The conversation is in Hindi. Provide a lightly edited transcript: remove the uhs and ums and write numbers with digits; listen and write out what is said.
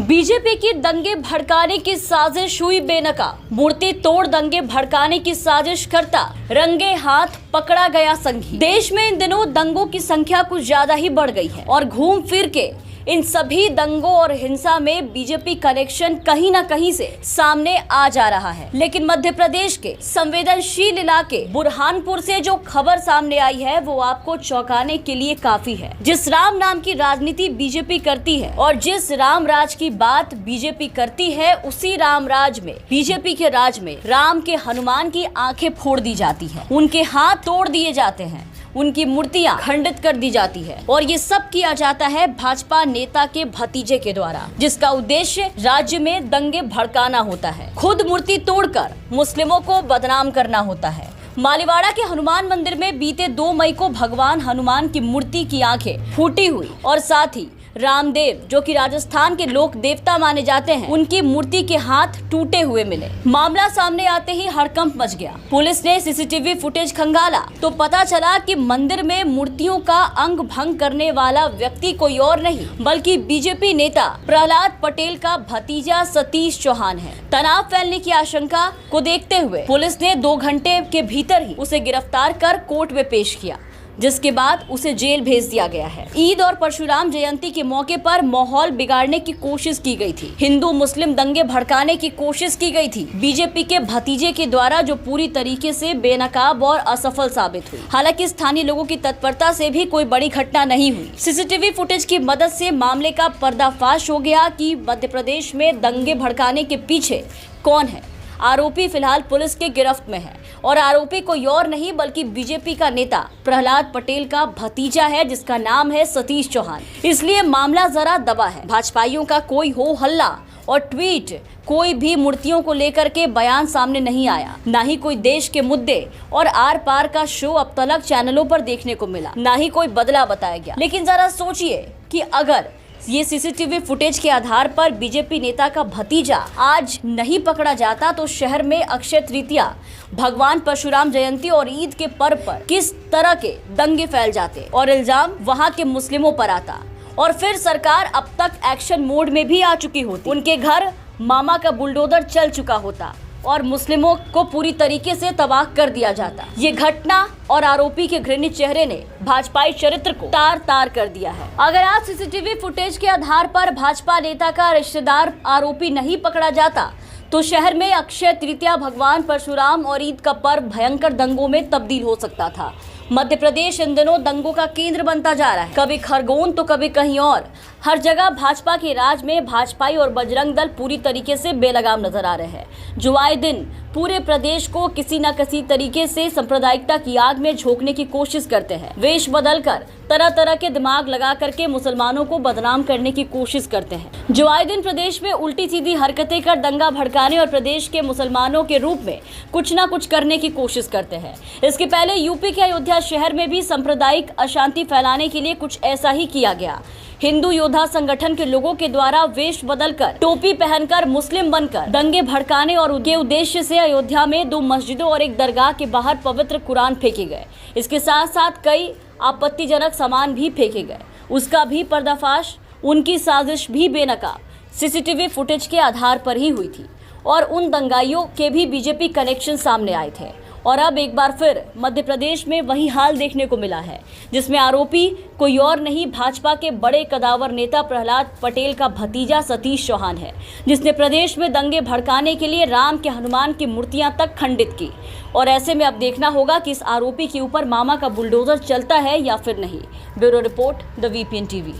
बीजेपी की दंगे भड़काने की साजिश हुई बेनकाब। मूर्ति तोड़ दंगे भड़काने की साजिश करता रंगे हाथ पकड़ा गया संघी। देश में इन दिनों दंगों की संख्या कुछ ज्यादा ही बढ़ गई है और घूम फिर के इन सभी दंगों और हिंसा में बीजेपी कनेक्शन कहीं न कहीं से सामने आ जा रहा है। लेकिन मध्य प्रदेश के संवेदनशील इलाके बुरहानपुर से जो खबर सामने आई है वो आपको चौंकाने के लिए काफी है। जिस राम नाम की राजनीति बीजेपी करती है और जिस राम राज की बात बीजेपी करती है, उसी राम राज में, बीजेपी के राज में राम के हनुमान की आंखें फोड़ दी जाती है, उनके हाथ तोड़ दिए जाते हैं, उनकी मूर्तियां खंडित कर दी जाती है और ये सब किया जाता है भाजपा नेता के भतीजे के द्वारा, जिसका उद्देश्य राज्य में दंगे भड़काना होता है, खुद मूर्ति तोड़कर मुस्लिमों को बदनाम करना होता है। मालीवाड़ा के हनुमान मंदिर में बीते 2 मई को भगवान हनुमान की मूर्ति की आंखें फूटी हुई और साथ ही रामदेव, जो कि राजस्थान के लोक देवता माने जाते हैं, उनकी मूर्ति के हाथ टूटे हुए मिले। मामला सामने आते ही हड़कंप मच गया। पुलिस ने सीसीटीवी फुटेज खंगाला तो पता चला कि मंदिर में मूर्तियों का अंग भंग करने वाला व्यक्ति कोई और नहीं बल्कि बीजेपी नेता प्रहलाद पटेल का भतीजा सतीश चौहान है। तनाव फैलने की आशंका को देखते हुए पुलिस ने 2 घंटे के भीतर ही उसे गिरफ्तार कर कोर्ट में पेश किया, जिसके बाद उसे जेल भेज दिया गया है। ईद और परशुराम जयंती के मौके पर माहौल बिगाड़ने की कोशिश की गई थी, हिंदू मुस्लिम दंगे भड़काने की कोशिश की गई थी बीजेपी के भतीजे के द्वारा, जो पूरी तरीके से बेनकाब और असफल साबित हुई। हालांकि स्थानीय लोगों की तत्परता से भी कोई बड़ी घटना नहीं हुई। सीसीटीवी फुटेज की मदद से मामले का पर्दाफाश हो गया कि मध्य प्रदेश में दंगे भड़काने के पीछे कौन है। आरोपी फिलहाल पुलिस के गिरफ्त में है और आरोपी कोई और नहीं बल्कि बीजेपी का नेता प्रहलाद पटेल का भतीजा है, जिसका नाम है सतीश चौहान। इसलिए मामला जरा दबा है। भाजपाइयों का कोई हो हल्ला और ट्वीट, कोई भी मूर्तियों को लेकर के बयान सामने नहीं आया, ना ही कोई देश के मुद्दे और आर पार का शो अब तक चैनलों पर देखने को मिला, ना ही कोई बदला बताया गया। लेकिन जरा सोचिए कि अगर ये सीसीटीवी फुटेज के आधार पर बीजेपी नेता का भतीजा आज नहीं पकड़ा जाता तो शहर में अक्षय तृतीया, भगवान परशुराम जयंती और ईद के पर्व पर किस तरह के दंगे फैल जाते और इल्जाम वहां के मुस्लिमों पर आता। और फिर सरकार अब तक एक्शन मोड में भी आ चुकी होती, उनके घर मामा का बुलडोजर चल चुका होता और मुस्लिमों को पूरी तरीके से तबाह कर दिया जाता। ये घटना और आरोपी के घृणित चेहरे ने भाजपाई चरित्र को तार तार कर दिया है। अगर आज सीसीटीवी फुटेज के आधार पर भाजपा नेता का रिश्तेदार आरोपी नहीं पकड़ा जाता तो शहर में अक्षय तृतीया, भगवान परशुराम और ईद का पर्व भयंकर दंगों में तब्दील हो सकता था। मध्य प्रदेश इन दिनों दंगों का केंद्र बनता जा रहा है, कभी खरगोन तो कभी कहीं और। हर जगह भाजपा के राज में भाजपाई और बजरंग दल पूरी तरीके से बेलगाम नजर आ रहे हैं, जो आए दिन पूरे प्रदेश को किसी न किसी तरीके से सांप्रदायिकता की आग में झोंकने की कोशिश करते हैं। वेश बदलकर तरह तरह के दिमाग लगा करके मुसलमानों को बदनाम करने की कोशिश करते हैं, जो आए दिन प्रदेश में उल्टी सीधी हरकतें कर दंगा भड़काने और प्रदेश के मुसलमानों के रूप में कुछ न कुछ करने की कोशिश करते हैं। इसके पहले यूपी के अयोध्या शहर में भी सांप्रदायिक अशांति फैलाने के लिए कुछ ऐसा ही किया गया। हिंदू योद्धा संगठन के लोगों के द्वारा वेश बदलकर, टोपी पहनकर, मुस्लिम बनकर दंगे भड़काने और उनके उद्देश्य से अयोध्या में 2 मस्जिदों और एक दरगाह के बाहर पवित्र कुरान फेंके गए। इसके साथ साथ कई आपत्तिजनक सामान भी फेंके गए। उसका भी पर्दाफाश, उनकी साजिश भी बेनकाब सीसीटीवी फुटेज के आधार पर ही हुई थी और उन दंगाइयों के भी बीजेपी कनेक्शन सामने आए थे। और अब एक बार फिर मध्य प्रदेश में वही हाल देखने को मिला है, जिसमें आरोपी कोई और नहीं भाजपा के बड़े कदावर नेता प्रहलाद पटेल का भतीजा सतीश चौहान है, जिसने प्रदेश में दंगे भड़काने के लिए राम के हनुमान की मूर्तियां तक खंडित की। और ऐसे में अब देखना होगा कि इस आरोपी के ऊपर मामा का बुलडोजर चलता है या फिर नहीं। Bureau report, the VPN TV.